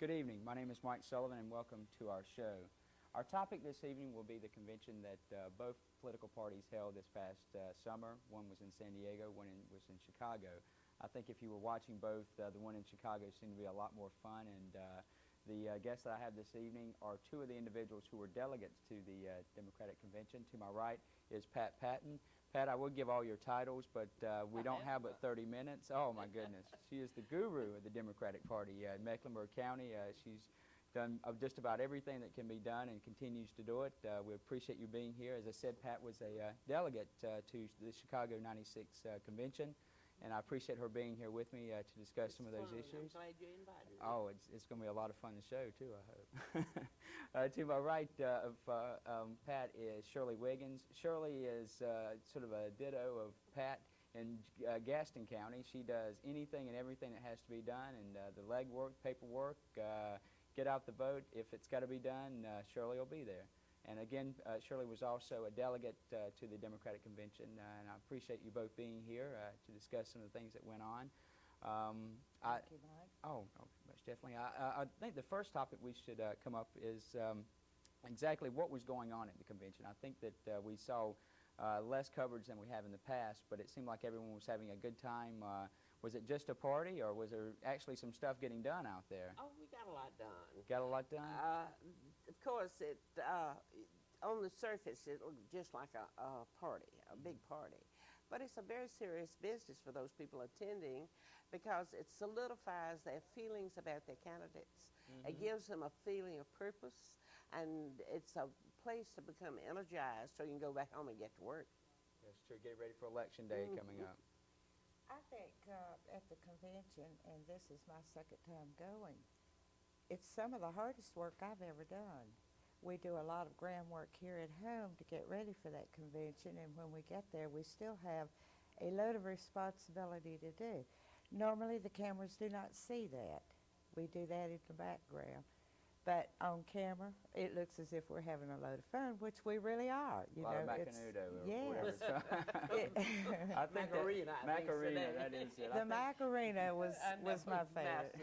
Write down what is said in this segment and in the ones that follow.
Good evening. My name is Mike Sullivan, and welcome to our show. Our topic this evening will be the convention that both political parties held this past summer. One was in San Diego, one was in Chicago. I think if you were watching both, the one in Chicago seemed to be a lot more fun, and the guests that I have this evening are two of the individuals who were delegates to the Democratic Convention. To my right is Pat Patton. Pat, I will give all your titles, but we don't have but 30 minutes. Oh, my goodness. She is the guru of the Democratic Party in Mecklenburg County. She's done just about everything that can be done and continues to do it. We appreciate you being here. As I said, Pat was a delegate to the Chicago 96 convention, and I appreciate her being here with me to discuss some of those issues. I'm glad you invited me. Oh, it's going to be a lot of fun to show, too, I hope. To my right of Pat is Shirley Wiggins. Shirley is sort of a ditto of Pat in Gaston County. She does anything and everything that has to be done, and the legwork, paperwork, get out the vote. If it's got to be done, Shirley will be there. And again, Shirley was also a delegate to the Democratic Convention, and I appreciate you both being here to discuss some of the things that went on. Thank you, Mike. Oh, most definitely. I think the first topic we should come up is exactly what was going on at the convention. I think that we saw less coverage than we have in the past, but it seemed like everyone was having a good time. Was it just a party, or was there actually some stuff getting done out there? Oh, we got a lot done. Got a lot done? Of course, on the surface, it looked just like a party, a big party. But it's a very serious business for those people attending, because it solidifies their feelings about their candidates. Mm-hmm. It gives them a feeling of purpose, and it's a place to become energized so you can go back home and get to work. That's true. Get ready for Election Day coming up. I think at the convention, and this is my second time going, it's some of the hardest work I've ever done. We do a lot of groundwork here at home to get ready for that convention, and when we get there, we still have a load of responsibility to do. Normally, the cameras do not see that. We do that in the background. But on camera, it looks as if we're having a load of fun, which we really are. A lot of Macanudo. Yes. I think Macarena, Macarena, that is it. The Macarena was my favorite.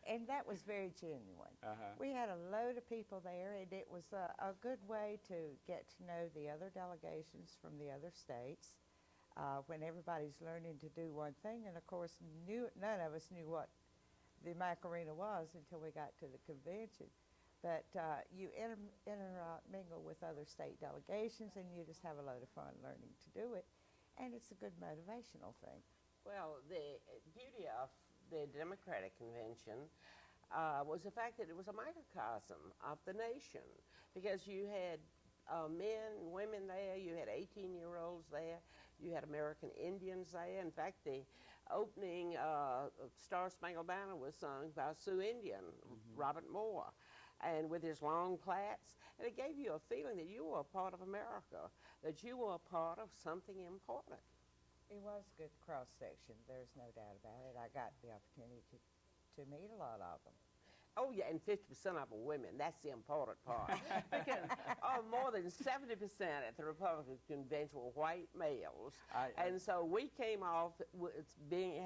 And that was very genuine. We had a load of people there, and it was a good way to get to know the other delegations from the other states when everybody's learning to do one thing. And, of course, none of us knew what the Macarena was until we got to the convention. But you intermingle with other state delegations, and you just have a load of fun learning to do it. And it's a good motivational thing. Well, the beauty of the Democratic Convention was the fact that it was a microcosm of the nation, because you had men and women there, you had 18-year-olds there, you had American Indians there. In fact, the opening Star Spangled Banner was sung by a Sioux Indian, Robert Moore, and with his long plaits, and it gave you a feeling that you were a part of America, that you were a part of something important. It was a good cross-section, there's no doubt about it. I got the opportunity to meet a lot of them. Oh, yeah, and 50% of them are women. That's the important part. Because more than 70% at the Republican Convention were white males. And so we came off with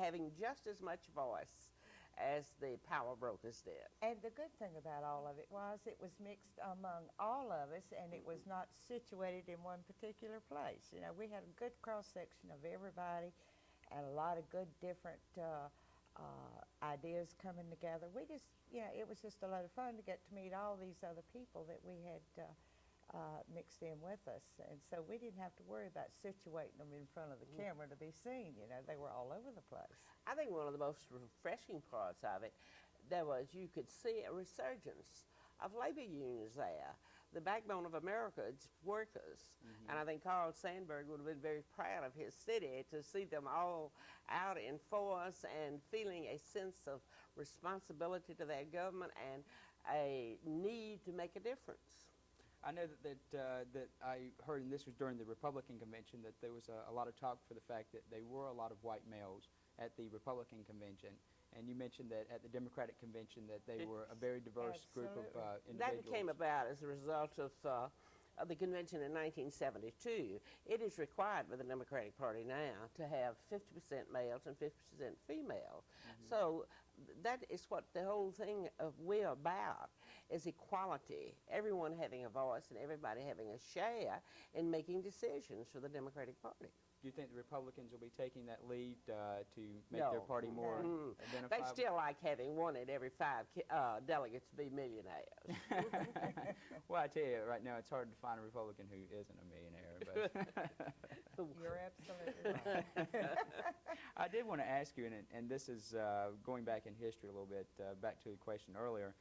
having just as much voice as the power brokers did. And the good thing about all of it was mixed among all of us, and it was not situated in one particular place. You know, we had a good cross-section of everybody and a lot of good different ideas coming together. We just, it was just a lot of fun to get to meet all these other people that we had mixed in with us. And so we didn't have to worry about situating them in front of the camera to be seen. You know, they were all over the place. I think one of the most refreshing parts of it, you could see a resurgence of labor unions there. The backbone of America, it's workers. And I think Carl Sandburg would have been very proud of his city to see them all out in force and feeling a sense of responsibility to their government and a need to make a difference. I know that I heard, and this was during the Republican convention, that there was a lot of talk for the fact that there were a lot of white males at the Republican convention. And you mentioned that at the Democratic convention that they were a very diverse group of individuals. That came about as a result of of the convention in 1972, it is required by the Democratic Party now to have 50% males and 50% females. So that is what the whole thing of we're about, is equality, everyone having a voice and everybody having a share in making decisions for the Democratic Party. Do you think the Republicans will be taking that lead to make their party more identifiable? They still like having one in every 5 delegates be millionaires. Well, I tell you, right now it's hard to find a Republican who isn't a millionaire. But You're absolutely right. I did want to ask you, and this is going back in history a little bit, back to the question earlier,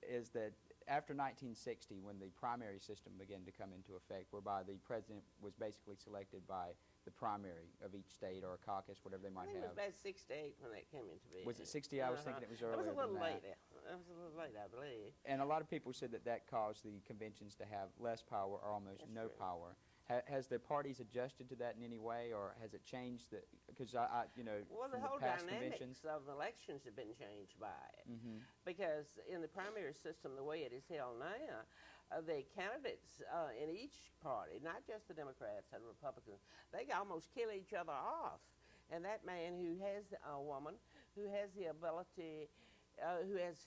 is that after 1960, when the primary system began to come into effect, whereby the president was basically selected by the primary of each state or a caucus, whatever they might have. It was about 68 when that came into being. Was it 60? I was thinking it was earlier. It was a little than later. It was a little late, I believe. And a lot of people said that that caused the conventions to have less power or almost no power. Has the parties adjusted to that in any way, or has it changed? Because well, the whole past dynamics of elections have been changed by it. Because in the primary system, the way it is held now, the candidates in each party, not just the Democrats and Republicans, they almost kill each other off. And that man who has a woman who has the ability, who's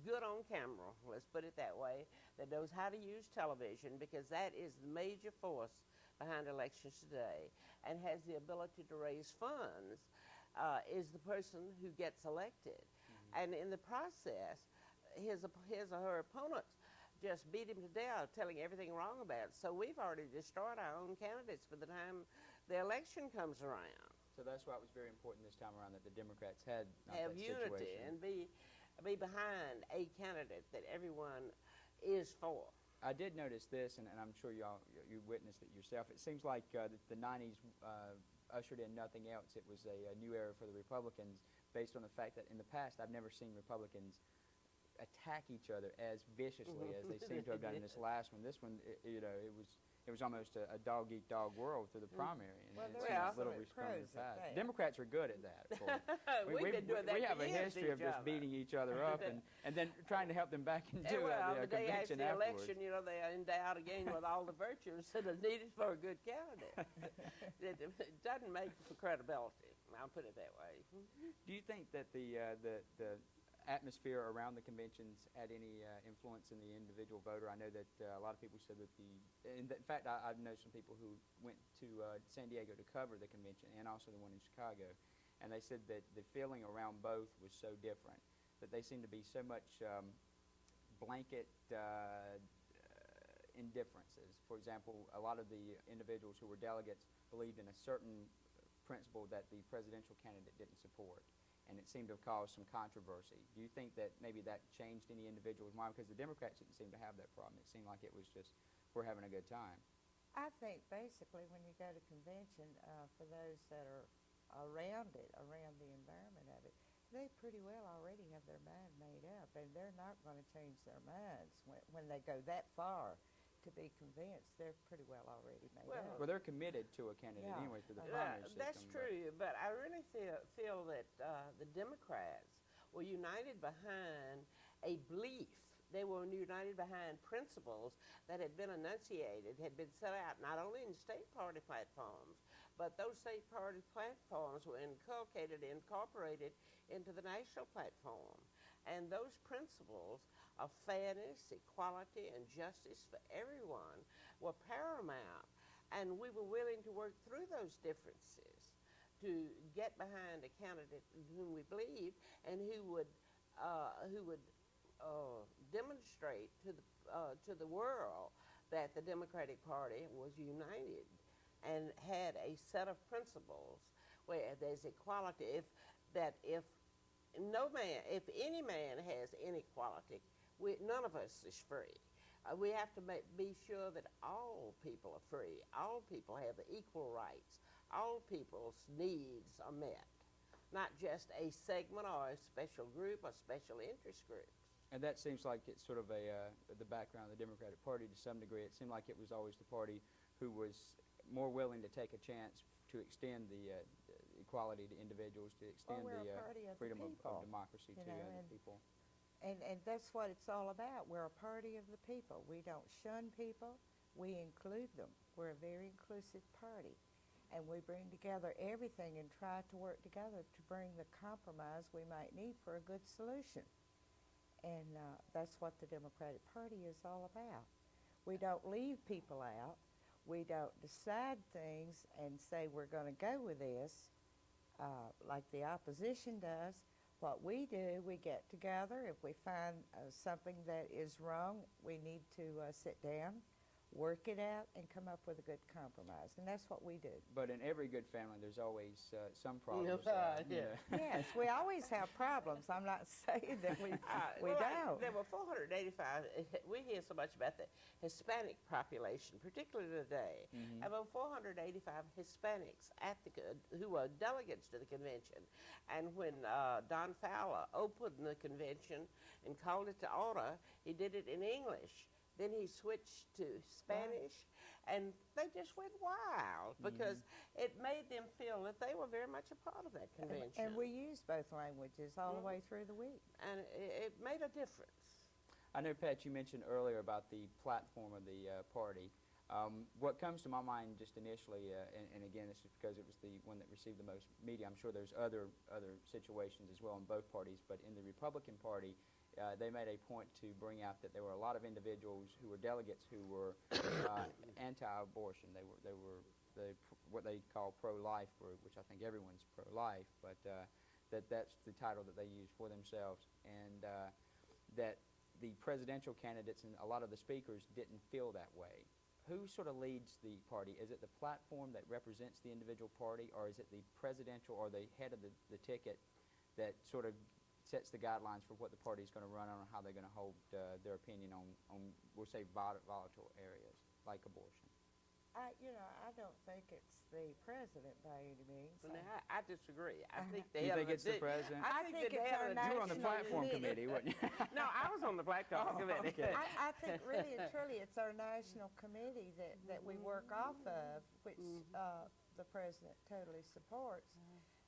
good on camera, let's put it that way, that knows how to use television, because that is the major force behind elections today, and has the ability to raise funds, is the person who gets elected. And in the process, his or her opponents just beat him to death, telling everything wrong about it. So we've already destroyed our own candidates by the time the election comes around. So that's why it was very important this time around that the Democrats had have unity and be behind a candidate that everyone is for. I did notice this, and I'm sure you witnessed it yourself. It seems like the 90s ushered in nothing else. It was a new era for the Republicans, based on the fact that in the past I've never seen Republicans attack each other as viciously as they seem to have done in this last one. This one, it was almost a dog-eat-dog world through the primary, and Well, it there seems are little some response pros at that. Democrats are good at that. We've been doing that we have for a years history of to each just other. being each other up and then trying to help them back into the day after convention the afterwards. election, they are endowed again with all the virtues that are needed for a good candidate. It doesn't make for credibility. I'll put it that way. Do you think that the atmosphere around the conventions had any influence in the individual voter? I know that a lot of people said that in fact, I know some people who went to San Diego to cover the convention and also the one in Chicago, and they said that the feeling around both was so different, that they seemed to be so much blanket indifferences. For example, a lot of the individuals who were delegates believed in a certain principle that the presidential candidate didn't support, and it seemed to have caused some controversy. Do you think that maybe that changed any individual's mind? Because the Democrats didn't seem to have that problem. It seemed like it was just, we're having a good time. I think basically when you go to convention, for those that are around it, around the environment of it, they pretty well already have their mind made up, and they're not going to change their minds when they go that far to be convinced. They're pretty well already made up. Well, they're committed to a candidate anyway through the primary system. That's true, but I really feel that the Democrats were united behind a belief. They were united behind principles that had been enunciated, had been set out not only in state party platforms, but those state party platforms were incorporated into the national platform. And those principles of fairness, equality, and justice for everyone were paramount. And we were willing to work through those differences to get behind a candidate in whom we believe and who would demonstrate to the world that the Democratic Party was united and had a set of principles where there's equality. If any man has inequality, none of us is free. We have to be sure that all people are free. All people have equal rights. All people's needs are met, not just a segment or a special group or special interest groups. And that seems like it's sort of the background of the Democratic Party to some degree. It seemed like it was always the party who was more willing to take a chance to extend the equality to individuals, to extend the freedom of democracy to the people. And that's what it's all about. We're a party of the people. We don't shun people. We include them. We're a very inclusive party. And we bring together everything and try to work together to bring the compromise we might need for a good solution. And that's what the Democratic Party is all about. We don't leave people out. We don't decide things and say we're going to go with this like the opposition does. What we do, we get together. If we find something that is wrong, we need to sit down, work it out, and come up with a good compromise. And that's what we do. But in every good family, there's always some problems. Yes, we always have problems. I'm not saying that we don't. There were 485. We hear so much about the Hispanic population, particularly today. About 485 Hispanics who were delegates to the convention. And when Don Fowler opened the convention and called it to order, he did it in English. Then he switched to Spanish, and they just went wild because it made them feel that they were very much a part of that convention. And we used both languages all the way through the week. And it made a difference. I know, Pat, you mentioned earlier about the platform of the party. What comes to my mind just initially, and again, this is because it was the one that received the most media. I'm sure there's other situations as well in both parties, but in the Republican Party, they made a point to bring out that there were a lot of individuals who were delegates who were anti-abortion. They were what they call pro-life group, which I think everyone's pro-life, but that's the title that they use for themselves, and that the presidential candidates and a lot of the speakers didn't feel that way. Who sort of leads the party? Is it the platform that represents the individual party, or is it the presidential or the head of the ticket that sort of sets the guidelines for what the party is going to run on and how they're going to hold their opinion on we'll say, volatile areas like abortion? I don't think it's the president by any means. Well, I disagree. I think you think it's the president? I think it's our national. You were on the platform committee, weren't you? No, I was on the platform committee. Okay. I think really and truly it's our national committee that we work off of, which the president totally supports.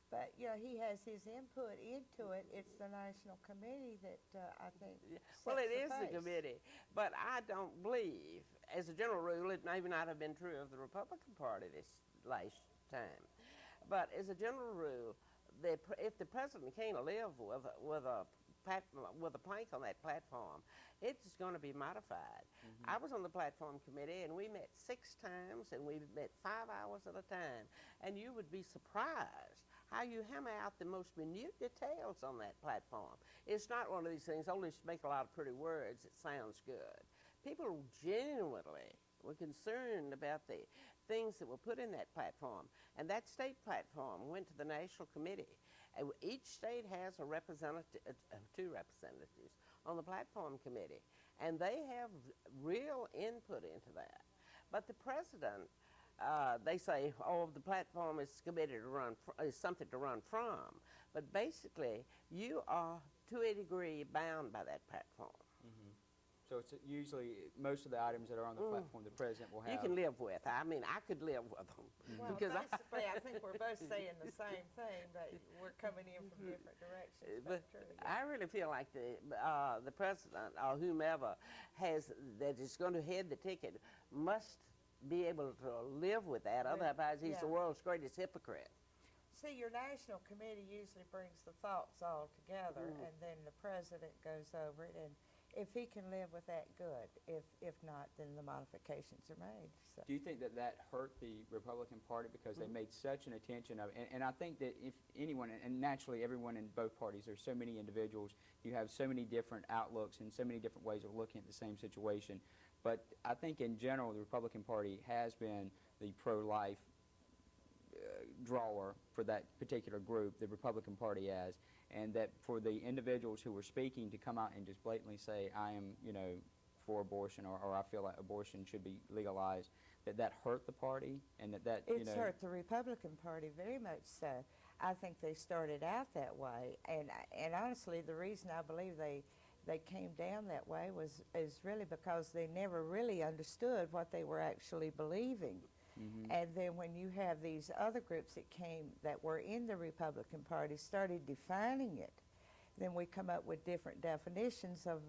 But, he has his input into it. It's the national committee that I think Well, it is the the committee. But I don't believe, as a general rule, it may not have been true of the Republican Party this last time. But as a general rule, if the president can't live with a plank on that platform, it's going to be modified. I was on the platform committee, and we met 6 times, and we met 5 hours at a time. And you would be surprised how you hammer out the most minute details on that platform. It's not one of these things, only make a lot of pretty words, it sounds good. People genuinely were concerned about the things that were put in that platform. And that state platform went to the national committee. And each state has a representative, 2 representatives on the platform committee. And they have real input into that. But the president, they say, the platform is committed to run, is something to run from. But basically, you are to a degree bound by that platform. So it's usually most of the items that are on the platform the president will have. You can live with. I mean, I could live with them. Well, because basically, I think we're both saying the same thing, but we're coming in from different directions. But I really feel like the president or whomever that is going to head the ticket must be able to live with that. Otherwise, he's the world's greatest hypocrite. See, your national committee usually brings the thoughts all together, and then the president goes over it, and if he can live with that, good. If not, then the modifications are made. So. Do you think that hurt the Republican Party because they made such an attention of it? And I think that if anyone, and naturally everyone in both parties, there's so many individuals, you have so many different outlooks and so many different ways of looking at the same situation. But I think in general, the Republican Party has been the pro-life drawer for that particular group, the Republican Party has, and that for the individuals who were speaking to come out and just blatantly say, I am, for abortion, or I feel like abortion should be legalized, that hurt the party, and that It's hurt the Republican Party very much so. I think they started out that way, and honestly, the reason I believe they came down that way is really because they never really understood what they were actually believing. And then when you have these other groups that were in the Republican Party started defining it, then we come up with different definitions of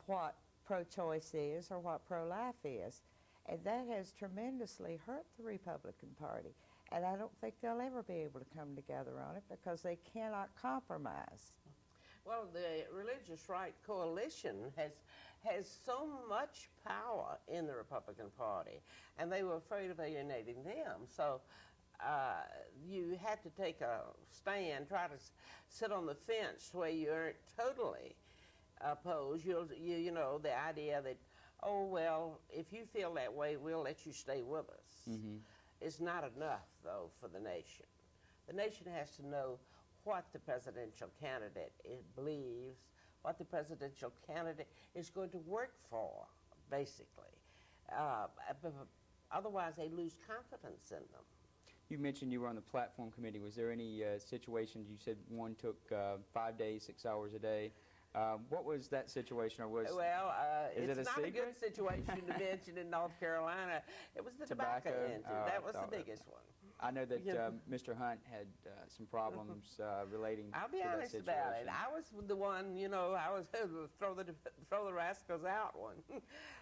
what pro-choice is or what pro-life is. And that has tremendously hurt the Republican Party. And I don't think they'll ever be able to come together on it because they cannot compromise. Well, the Religious Right Coalition has so much power in the Republican Party, and they were afraid of alienating them. So you had to take a stand, try to sit on the fence where you aren't totally opposed. You know, the idea that, oh, well, if you feel that way, we'll let you stay with us. Mm-hmm. It's not enough, though, for the nation. The nation has to know what the presidential candidate believes, what the presidential candidate is going to work for, basically. Otherwise, they lose confidence in them. You mentioned you were on the platform committee. Was there any situations, you said one took 5 days, 6 hours a day. What was that situation, or was well? It's it not secret? A good situation to mention in North Carolina. It was the tobacco engine. That was the biggest one. I know that Mr. Hunt had some problems relating I'll be to honest that situation. about it. I was the one, you know, I was throw the rascals out one.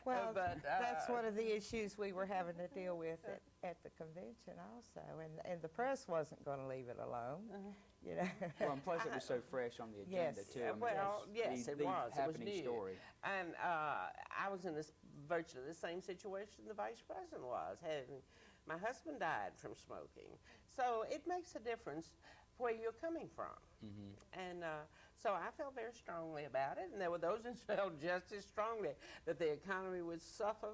Well, but, that's one of the issues we were having to deal with at the convention also, and the press wasn't going to leave it alone. You know. Well, and plus it was so fresh on the agenda too. I mean, well, yes, it was. It was new. Story. And I was in virtually the same situation the vice president was. My husband died from smoking, so it makes a difference where you're coming from. Mm-hmm. And so I felt very strongly about it, and there were those who felt just as strongly that the economy would suffer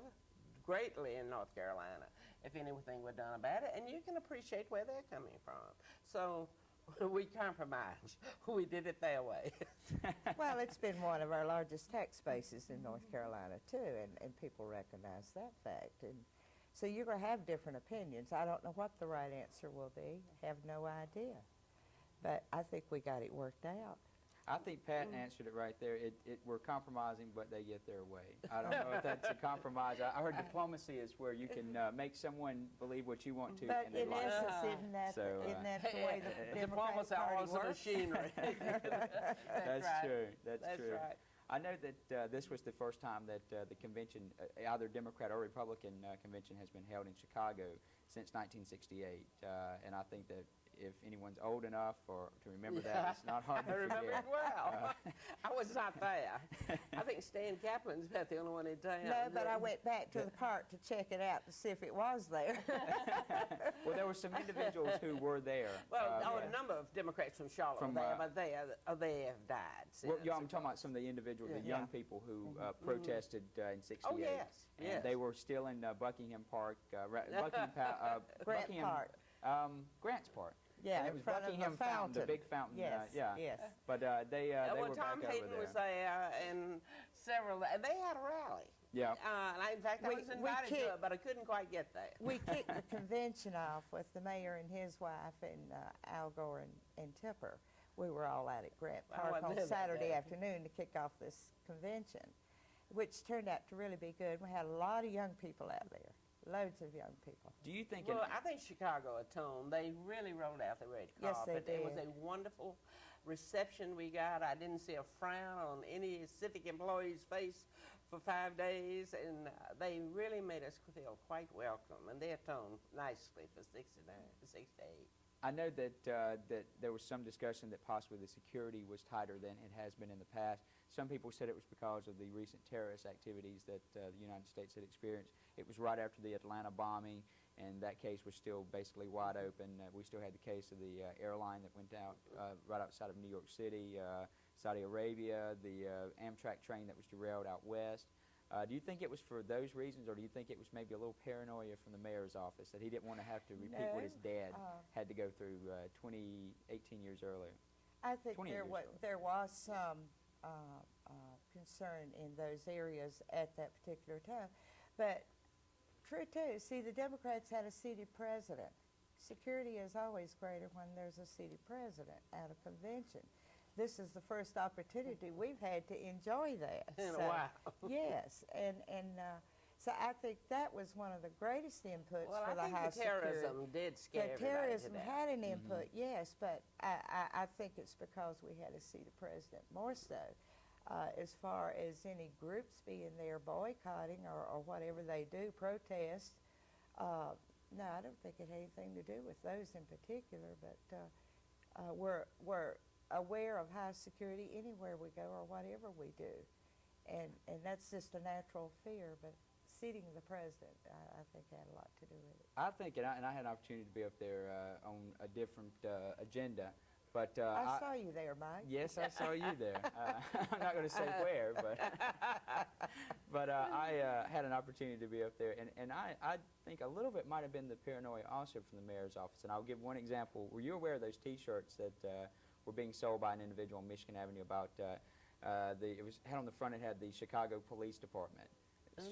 greatly in North Carolina if anything were done about it, and you can appreciate where they're coming from. So we compromised. We did it their way. Well, it's been one of our largest tax bases in North Carolina, too, and people recognize that fact. And so you're going to have different opinions. I don't know what the right answer will be. I have no idea. But I think we got it worked out. I think Patton answered it right there. We're compromising, but they get their way. I don't know if that's a compromise. I heard diplomacy is where you can make someone believe what you want to. But and they in like essence, it. isn't that the way the Democratic Diplomacy Party was works? machinery. That's right. true. That's true. Right. I know that this was the first time that the convention, either Democrat or Republican convention, has been held in Chicago since 1968. And I think that if anyone's old enough to remember that, it's not hard to forget. I remember it well. I was not there. I think Stan Kaplan's about the only one in town. No, but I went back to the park to check it out to see if it was there. Well, there were some individuals who were there. Well, a number of Democrats from Charlotte were there, but they have died since. Well, I'm talking about some of the individuals, the young people who protested in '68. Oh, yes. And they were still in Buckingham Park, Grant Park. Grants Park. Yeah, and it was Buckingham Fountain, the big fountain. Yes, yes. But they were Tom back Hayden over there. was there, and they had a rally. Yeah. In fact, I was invited to it, but I couldn't quite get there. We kicked the convention off with the mayor and his wife and Al Gore and Tipper. We were all out at Grant Park on Saturday afternoon to kick off this convention, which turned out to really be good. We had a lot of young people out there. Loads of young people. Do you think? Well, I think Chicago atoned. They really rolled out the red carpet. Yes, they did. It was a wonderful reception we got. I didn't see a frown on any civic employee's face for 5 days, and they really made us feel quite welcome. And they atoned nicely for 6 to 8. I know that there was some discussion that possibly the security was tighter than it has been in the past. Some people said it was because of the recent terrorist activities that the United States had experienced. It was right after the Atlanta bombing, and that case was still basically wide open. We still had the case of the airline that went out right outside of New York City, Saudi Arabia, the Amtrak train that was derailed out west. Do you think it was for those reasons, or do you think it was maybe a little paranoia from the mayor's office that he didn't want to have to repeat what his dad had to go through 18 years earlier? I think there was some concern in those areas at that particular time. But true, too. See, the Democrats had a seated president. Security is always greater when there's a seated president at a convention. This is the first opportunity we've had to enjoy that. In a while. Yes, and So I think that was one of the greatest inputs well, for the I House think the terrorism did scare The terrorism everybody to had death. an input, yes, but I think it's because we had to see the president more so. As far as any groups being there boycotting or whatever they do, protest, no, I don't think it had anything to do with those in particular, but we're aware of high security anywhere we go or whatever we do. And that's just a natural fear, but seating the president, I think had a lot to do with it. I think, and I had an opportunity to be up there on a different agenda, but I saw you there, Mike. Yes, I saw you there. I'm not going to say where, but I had an opportunity to be up there, and I think a little bit might have been the paranoia also from the mayor's office. And I'll give one example. Were you aware of those T-shirts that were being sold by an individual on Michigan Avenue about it was had on the front, it had the Chicago Police Department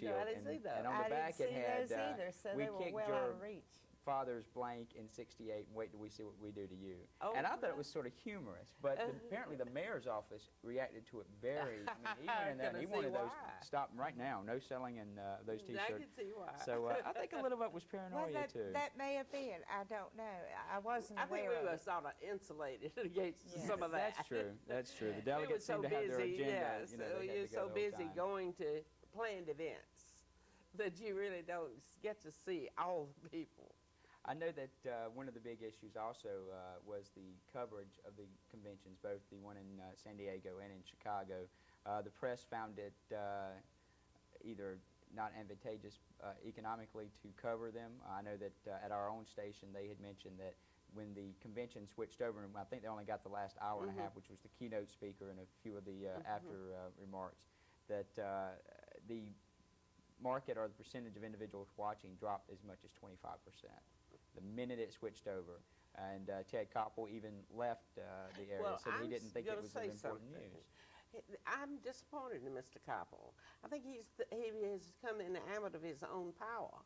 shield, I didn't see those. and on the back it had those either, so we they were kicked well your out of reach. father's blank in '68, and wait till we see what we do to you. Oh, and I thought it was sort of humorous, but apparently the mayor's office reacted to it very, even in that, he wanted those stopped right now, no selling in those T-shirts. I can see why. So I think a little bit was paranoia too. That may have been. I don't know. I wasn't I think aware we of were it. sort of insulated against some of that. That's true. That's true. The We were delegates so seem to have their busy, agenda. yeah, You know, so they had you're to go so the whole busy time. going to planned events that you really don't get to see all the people. I know that one of the big issues also was the coverage of the conventions, both the one in San Diego and in Chicago. The press found it either not advantageous economically to cover them. I know that at our own station they had mentioned that when the convention switched over, and I think they only got the last hour and a half, which was the keynote speaker and a few of the after remarks, that the market or the percentage of individuals watching dropped as much as 25%. The minute it switched over. And Ted Koppel even left the area, Well, said he I'm didn't think it was say important something. news. I'm disappointed in Mr. Koppel. I think he has come enamored of his own power.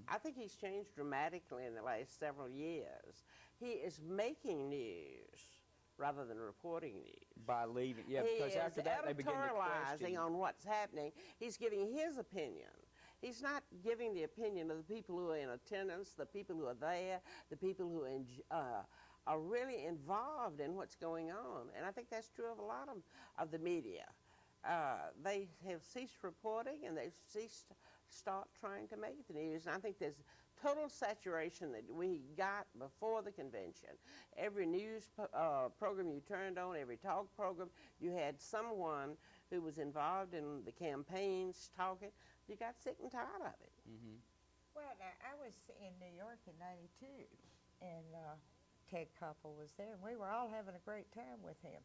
I think he's changed dramatically in the last several years. He is making news rather than reporting news. By leaving, yeah, He because is after that they begin to editorializing question. on what's happening. He's giving his opinion. He's not giving the opinion of the people who are in attendance, the people who are there, the people who are really involved in what's going on. And I think that's true of a lot of the media. They have ceased reporting and they've ceased to start trying to make the news. And I think there's total saturation that we got before the convention. Every news program you turned on, every talk program, you had someone who was involved in the campaigns talking. You got sick and tired of it. Well, now, I was in New York in '92, and Ted Koppel was there, and we were all having a great time with him.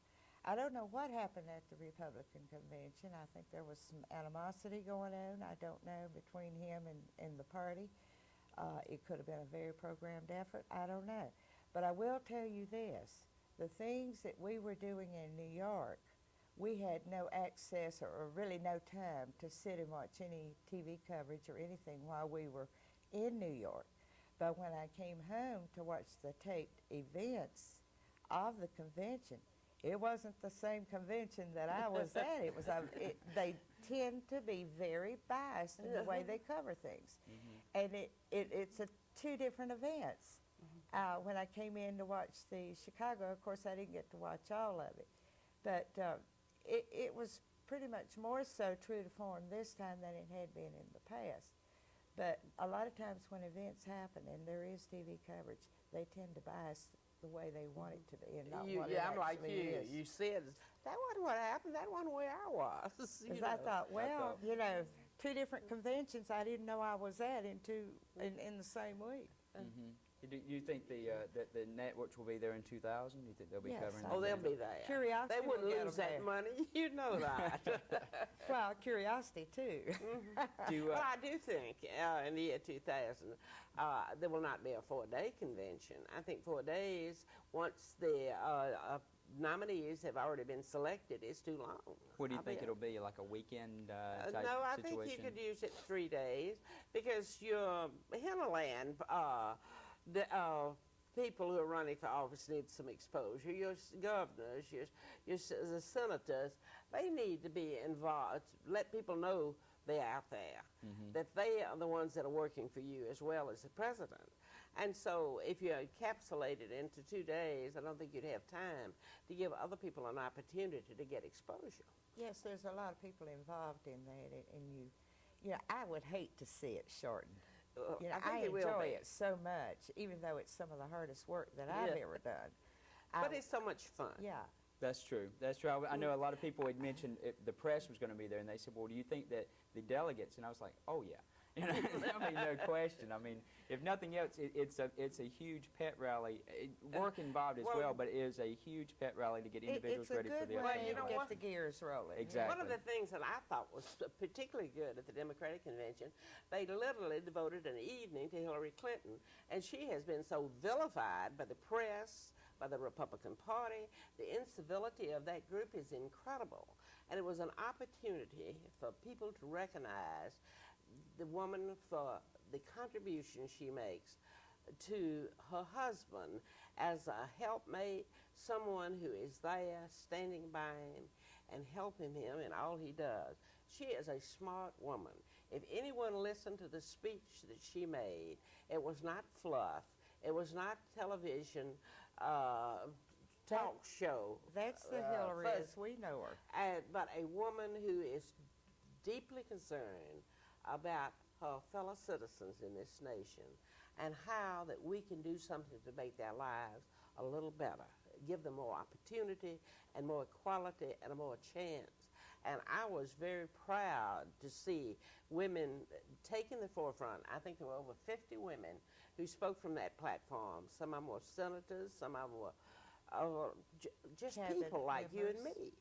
I don't know what happened at the Republican convention. I think there was some animosity going on, I don't know, between him and the party. It could have been a very programmed effort. I don't know. But I will tell you this. The things that we were doing in New York, we had no access or really no time to sit and watch any TV coverage or anything while we were in New York. But when I came home to watch the taped events of the convention, it wasn't the same convention that I was at. It was they tend to be very biased in the way they cover things. And it's two different events. When I came in to watch the Chicago, of course, I didn't get to watch all of it. But it was pretty much more so true to form this time than it had been in the past. But a lot of times when events happen and there is TV coverage, they tend to bias the way they want it to be and not what it I'm like actually you. is. You said, that wasn't what happened. That wasn't where I was. Because I thought, well, two different conventions I didn't know I was at in the same week. Do you think the networks will be there in 2000? Do you think they'll be Yes, covering? Oh, that? they'll be there. Curiosity They wouldn't will get lose them that there. money. You know that. Well, curiosity too. Well, I do think in the year 2000, there will not be a 4-day convention. I think 4 days, once the nominees have already been selected, is too long. What do you think it'll be, like a weekend type No, I situation? think you could use it 3 days because your hinterland, the people who are running for office need some exposure. Your governors, the senators, they need to be involved. Let people know they're out there, that they are the ones that are working for you as well as the president. And so if you encapsulate it into 2 days, I don't think you'd have time to give other people an opportunity to get exposure. Yes, there's a lot of people involved in that, and you know, I would hate to see it shortened. You know, I enjoy it so much, even though it's some of the hardest work that I've ever done. But it's so much fun. Yeah. That's true. That's true. I know a lot of people had mentioned the press was going to be there, and they said, well, do you think that the delegates, and I was like, oh, yeah. You know, I mean, no question. I mean, if nothing else, it's a huge pet rally. Work involved as well, but it is a huge pet rally to get individuals ready for the election. It's a good way to get the gears rolling. Exactly. One of the things that I thought was particularly good at the Democratic Convention, they literally devoted an evening to Hillary Clinton, and she has been so vilified by the press, by the Republican Party. The incivility of that group is incredible. And it was an opportunity for people to recognize the woman for the contribution she makes to her husband as a helpmate, someone who is there standing by him and helping him in all he does. She is a smart woman. If anyone listened to the speech that she made, it was not fluff. It was not television talk show. That's the Hillary as we know her. But a woman who is deeply concerned about her fellow citizens in this nation and how that we can do something to make their lives a little better, give them more opportunity and more equality and a more chance. And I was very proud to see women taking the forefront. I think there were over 50 women who spoke from that platform. Some of them were senators, some of them were just people like you and me.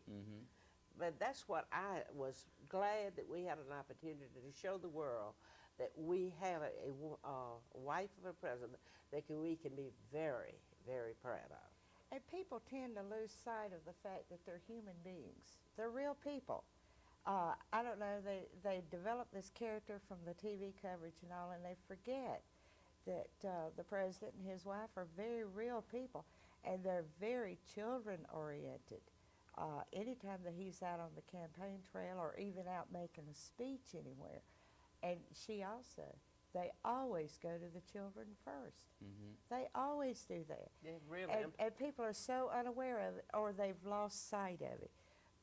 But that's what I was glad that we had an opportunity to show the world that we have a wife of a president that we can be very, very proud of. And people tend to lose sight of the fact that they're human beings. They're real people. I don't know, they develop this character from the TV coverage and all, and they forget that the president and his wife are very real people, and they're very children-oriented. Anytime that he's out on the campaign trail or even out making a speech anywhere. And she also, they always go to the children first. They always do that. Yeah, really. And people are so unaware of it, or they've lost sight of it.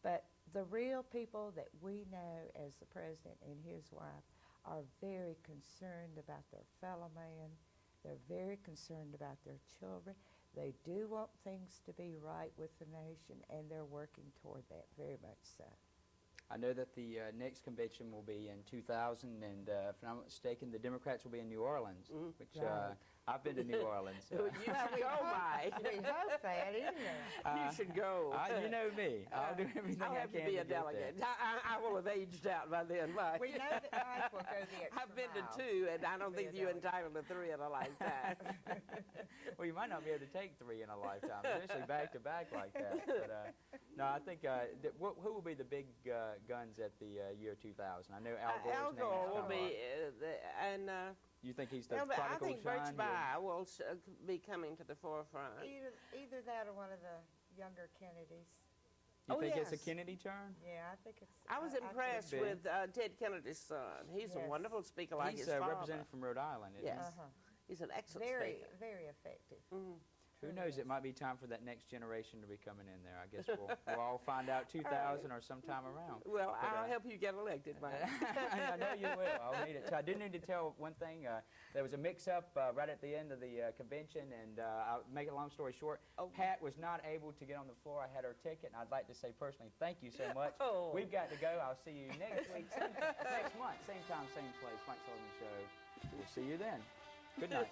But the real people that we know as the president and his wife are very concerned about their fellow man. They're very concerned about their children. They do want things to be right with the nation, and they're working toward that very much so. I know that the next convention will be in 2000, and if I'm not mistaken, the Democrats will be in New Orleans, which I've been to New Orleans. You should go by. We hope that, You should go. You know me. I'll do everything I can to be a delegate. I will have aged out by then. But we know that Mike will go the extra I've been mile. to 2, and I don't think you're entitled to 3 in a lifetime. Well, you might not be able to take 3 in a lifetime, especially back to back like that. But no, I think who will be the big guns at the year 2000? I know Al Gore's will be, you think he's the I prodigal think Birch son? Bayh will be coming to the forefront. Either that or one of the younger Kennedys. You think it's a yes. Kennedy turn? Yeah, I think it's. I was impressed with Ted Kennedy's son. He's a wonderful speaker like He's his father. representative from Rhode Island, isn't Yes. he? He's an excellent Very, speaker. very effective. Who knows? It might be time for that next generation to be coming in there. I guess we'll all find out 2000 or sometime around. Well, I'll help you get elected, Mike. I know you will. I'll need it. So I did need to tell one thing. There was a mix-up right at the end of the convention, and I'll make a long story short. Pat was not able to get on the floor. I had her ticket, and I'd like to say personally thank you so much. We've got to go. I'll see you next week, next month, same time, same place. Mike Sullivan Show. We'll see you then. Good night.